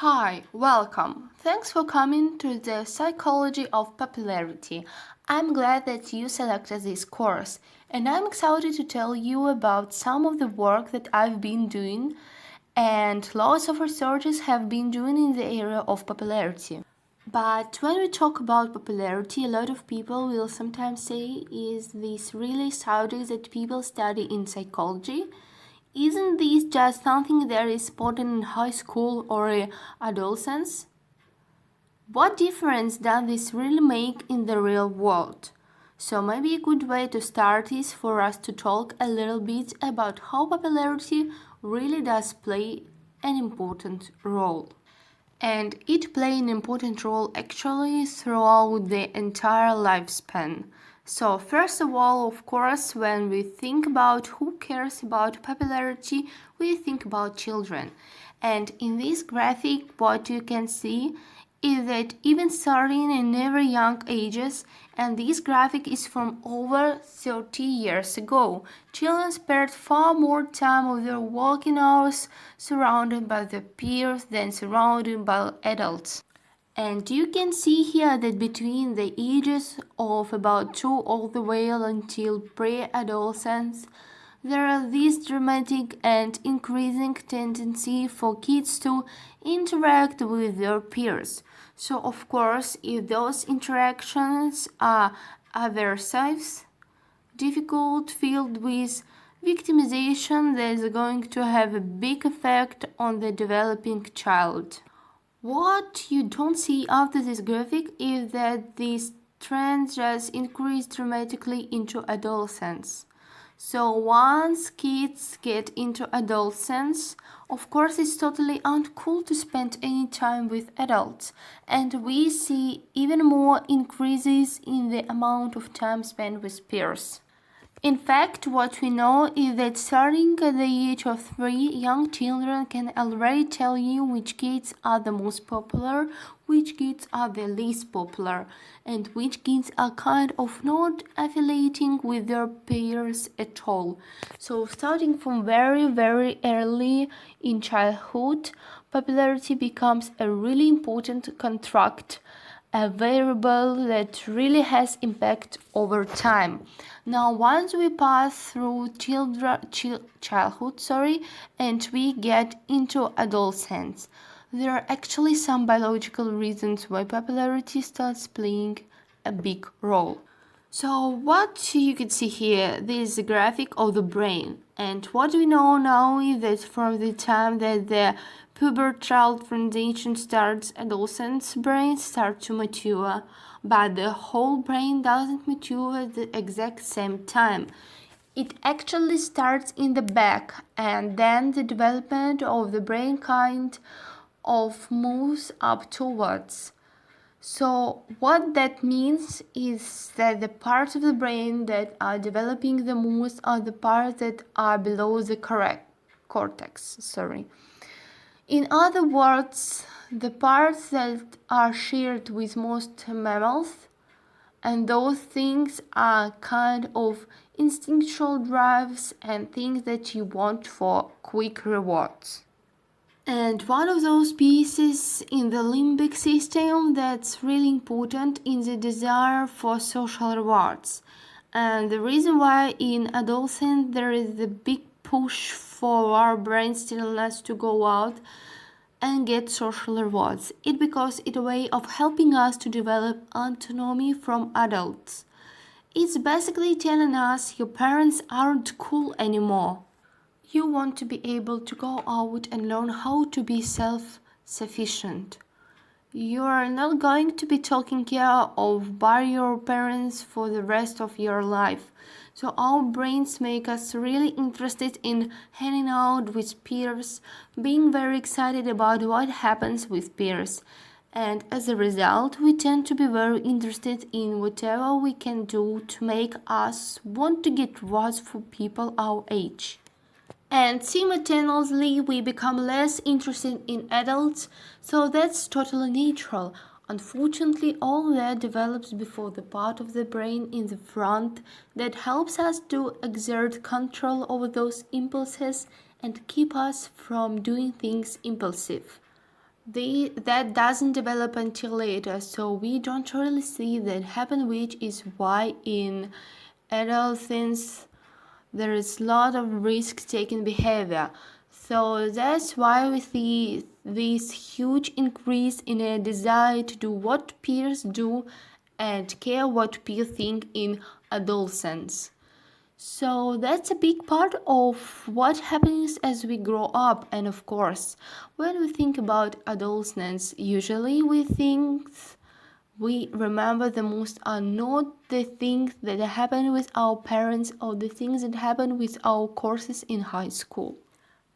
Hi, welcome. Thanks for coming to the Psychology of Popularity. I'm glad that you selected this course, and I'm excited to tell you about some of the work that I've been doing and lots of researchers have been doing in the area of popularity. But when we talk about popularity, a lot of people will sometimes say, is this really subject that people study in psychology? Isn't this just something that is taught in high school or adolescence? What difference does this really make in the real world? So maybe a good way to start is for us to talk a little bit about how popularity really does play an important role. And it plays an important role actually throughout the entire lifespan. So first of all, of course, when we think about who cares about popularity, we think about children. And in this graphic, what you can see is that even starting in very young ages, and this graphic is from over 30 years ago, children spent far more time of their working hours surrounded by their peers than surrounded by adults. And you can see here that between the ages of about 2 all the way until pre-adolescence, there are this dramatic and increasing tendency for kids to interact with their peers. So of course, if those interactions are aversive, difficult, filled with victimization, that is going to have a big effect on the developing child. What you don't see after this graphic is that this trend just increased dramatically into adolescence. So once kids get into adolescence, of course it's totally uncool to spend any time with adults, and we see even more increases in the amount of time spent with peers. In fact, what we know is that starting at the age of 3, young children can already tell you which kids are the most popular, which kids are the least popular, and which kids are kind of not affiliating with their peers at all. So starting from very early in childhood, popularity becomes a really important construct, a variable that really has impact over time. Now, once we pass through childhood, and we get into adolescence, there are actually some biological reasons why popularity starts playing a big role. So what you can see here, this is a graphic of the brain. And what we know now is that from the time that the pubertal transition starts, adolescent's brain starts to mature, but the whole brain doesn't mature at the exact same time. It actually starts in the back, and then the development of the brain kind of moves up towards. So what that means is that the parts of the brain that are developing the most are the parts that are below the cortex. In other words, the parts that are shared with most mammals, and those things are kind of instinctual drives and things that you want for quick rewards. And one of those pieces in the limbic system that's really important is the desire for social rewards. And the reason why in adolescence there is a big push for our brain stillness to go out and get social rewards. It's because it's a way of helping us to develop autonomy from adults. It's basically telling us your parents aren't cool anymore. You want to be able to go out and learn how to be self-sufficient. You are not going to be taking care of by your parents for the rest of your life. So our brains make us really interested in hanging out with peers, being very excited about what happens with peers. And as a result, we tend to be very interested in whatever we can do to make us want to get rewards for people our age. And simultaneously, we become less interested in adults, so that's totally natural. Unfortunately, all that develops before the part of the brain in the front that helps us to exert control over those impulses and keep us from doing things impulsive. That doesn't develop until later, so we don't really see that happen, which is why in adolescence there is a lot of risk-taking behavior. So that's why we see this huge increase in a desire to do what peers do and care what peers think in adolescence. So that's a big part of what happens as we grow up. And of course, when we think about adolescence, usually we remember the most are not the things that happen with our parents or the things that happen with our courses in high school.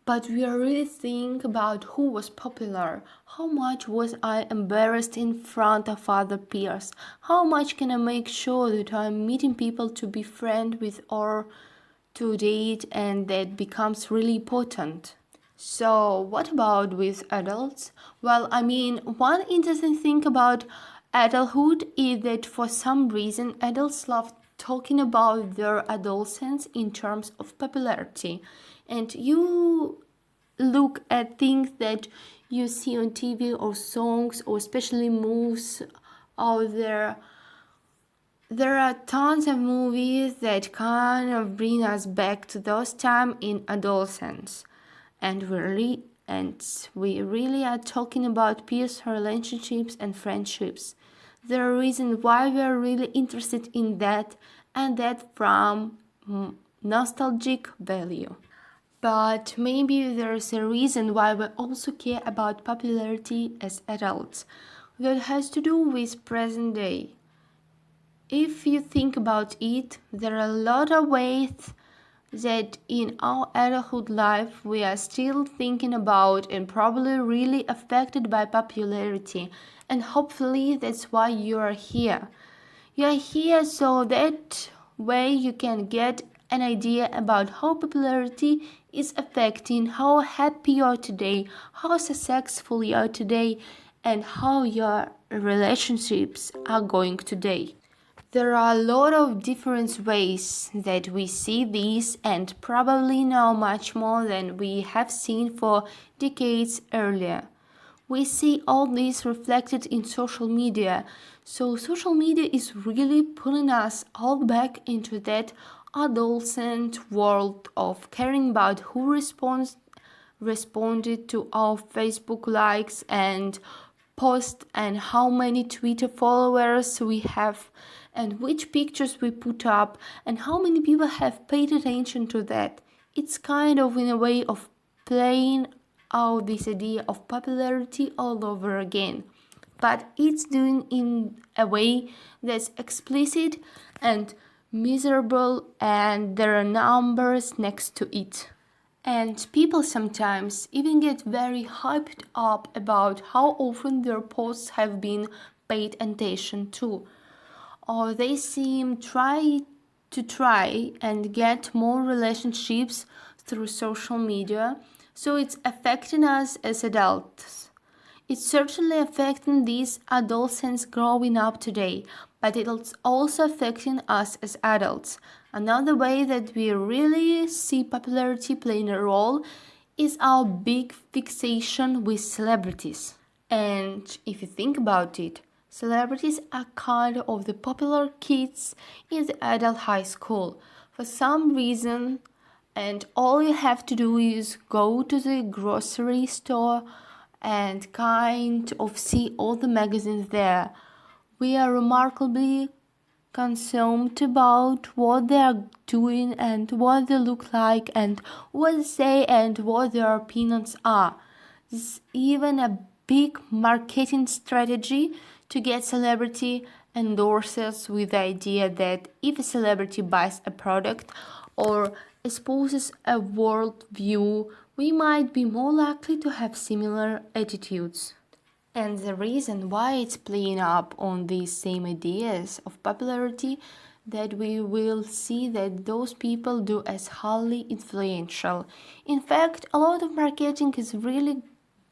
But we are really thinking about who was popular, how much was I embarrassed in front of other peers, how much can I make sure that I'm meeting people to be friends with or to date, and that becomes really important. So what about with adults? Well, one interesting thing about adulthood is that for some reason adults love talking about their adolescence in terms of popularity. And you look at things that you see on TV or songs or especially movies out there. There are tons of movies that kind of bring us back to those times in adolescence. And we really are talking about peers relationships and friendships. There are reasons why we are really interested in that, and that from nostalgic value. But maybe there's a reason why we also care about popularity as adults. That has to do with present day. If you think about it, there are a lot of ways that in our adulthood life we are still thinking about and probably really affected by popularity, and hopefully that's why you are here. You are here so that way you can get an idea about how popularity is affecting how happy you are today, how successful you are today, and how your relationships are going today. There are a lot of different ways that we see this, and probably now much more than we have seen for decades earlier. We see all this reflected in social media. So social media is really pulling us all back into that adolescent world of caring about who responded to our Facebook likes and posts, and how many Twitter followers we have, and which pictures we put up, and how many people have paid attention to that. It's kind of in a way of playing out this idea of popularity all over again. But it's doing in a way that's explicit and miserable, and there are numbers next to it. And people sometimes even get very hyped up about how often their posts have been paid attention to, or they seem try and get more relationships through social media, so it's affecting us as adults. It's certainly affecting these adolescents growing up today, but it's also affecting us as adults. Another way that we really see popularity playing a role is our big fixation with celebrities. And if you think about it, celebrities are kind of the popular kids in the adult high school for some reason, and all you have to do is go to the grocery store and kind of see all the magazines there. We are remarkably consumed about what they are doing and what they look like and what they say and what their opinions are. This is even a big marketing strategy to get celebrity endorsers, with the idea that if a celebrity buys a product or espouses a worldview, we might be more likely to have similar attitudes. And the reason why it's playing up on these same ideas of popularity, that we will see that those people do as highly influential. In fact, a lot of marketing is really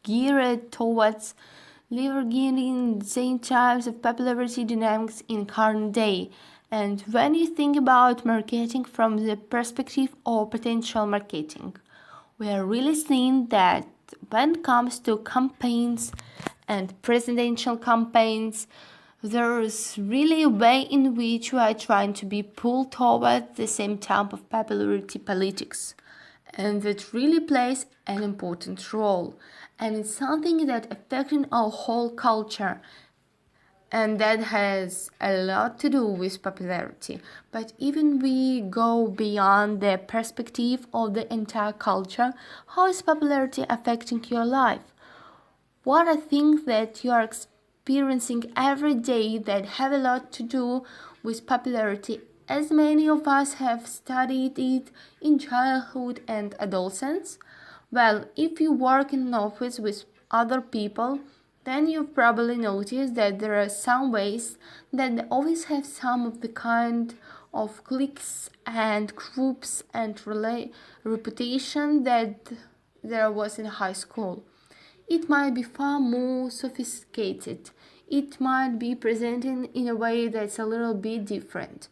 geared towards leveraging the same types of popularity dynamics in current day. And when you think about marketing from the perspective of potential marketing, we are really seeing that when it comes to campaigns and presidential campaigns, there's really a way in which we are trying to be pulled toward the same type of popularity politics. And that really plays an important role. And it's something that affecting our whole culture, and that has a lot to do with popularity. But even we go beyond the perspective of the entire culture, how is popularity affecting your life? What are things that you are experiencing every day that have a lot to do with popularity, as many of us have studied it in childhood and adolescence? Well, if you work in an office with other people, then you've probably noticed that there are some ways that the office have some of the kind of cliques and groups and reputation that there was in high school. It might be far more sophisticated. It might be presented in a way that's a little bit different.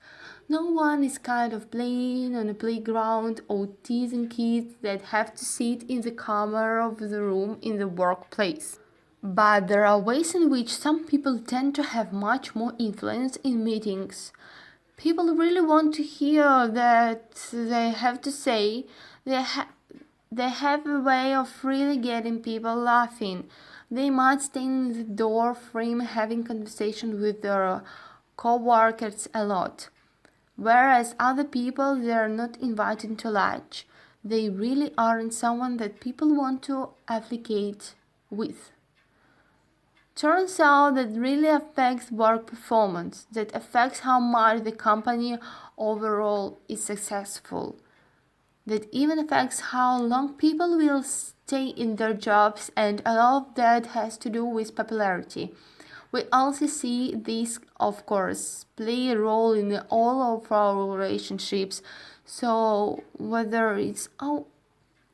No one is kind of playing on a playground or teasing kids that have to sit in the corner of the room in the workplace. But there are ways in which some people tend to have much more influence in meetings. People really want to hear that they have to say. They have a way of really getting people laughing. They might stand in the door frame having conversation with their co-workers a lot. Whereas other people, they are not invited to lunch. They really aren't someone that people want to affiliate with. Turns out that really affects work performance, that affects how much the company overall is successful, that even affects how long people will stay in their jobs, and a lot of that has to do with popularity. We also see this, of course, play a role in all of our relationships. So whether it's our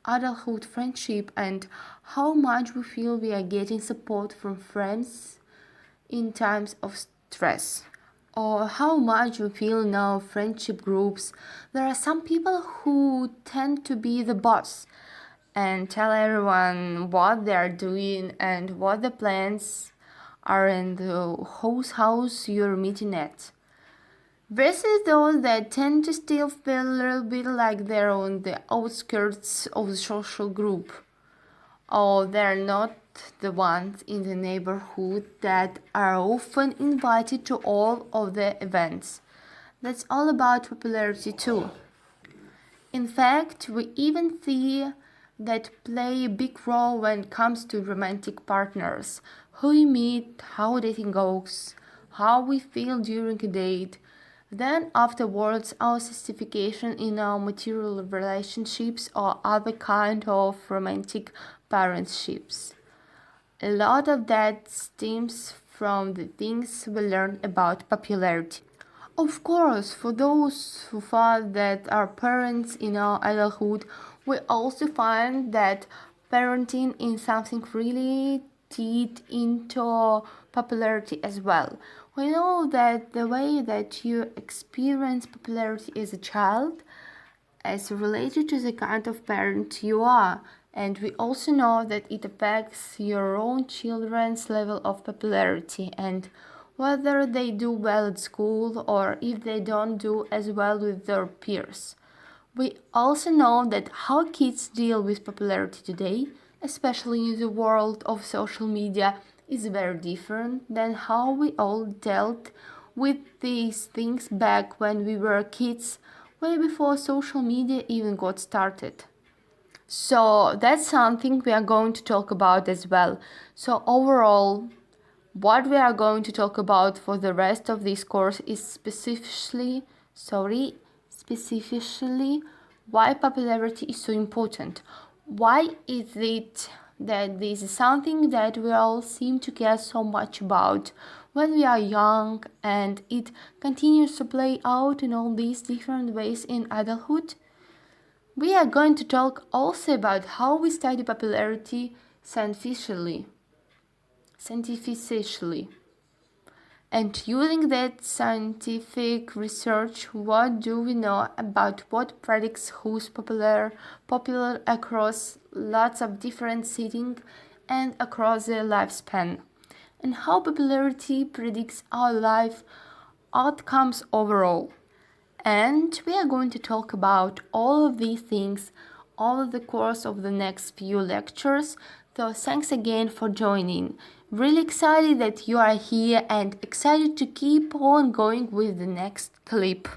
adulthood friendship and how much we feel we are getting support from friends in times of stress, or how much we feel in our friendship groups. There are some people who tend to be the boss and tell everyone what they are doing and what the plans are and whose house you're meeting at. Versus those that tend to still feel a little bit like they're on the outskirts of the social group, or they're not the ones in the neighborhood that are often invited to all of the events. That's all about popularity too. In fact, we even see that play a big role when it comes to romantic partners. Who we meet, how dating goes, how we feel during a date. Then afterwards, our justification in our material relationships or other kind of romantic parentships. A lot of that stems from the things we learn about popularity. Of course, for those who thought that are parents in our adulthood, we also find that parenting is something really teed into popularity as well. We know that the way that you experience popularity as a child is related to the kind of parent you are. And we also know that it affects your own children's level of popularity and whether they do well at school or if they don't do as well with their peers. We also know that how kids deal with popularity today, especially in the world of social media, is very different than how we all dealt with these things back when we were kids, way before social media even got started. So that's something we are going to talk about as well. So overall, what we are going to talk about for the rest of this course is specifically why popularity is so important. Why is it that this is something that we all seem to care so much about when we are young and it continues to play out in all these different ways in adulthood? We are going to talk also about how we study popularity scientifically. And using that scientific research, what do we know about what predicts who's popular across lots of different settings and across the lifespan, and how popularity predicts our life outcomes overall. And we are going to talk about all of these things over the course of the next few lectures. So thanks again for joining. Really excited that you are here and excited to keep on going with the next clip.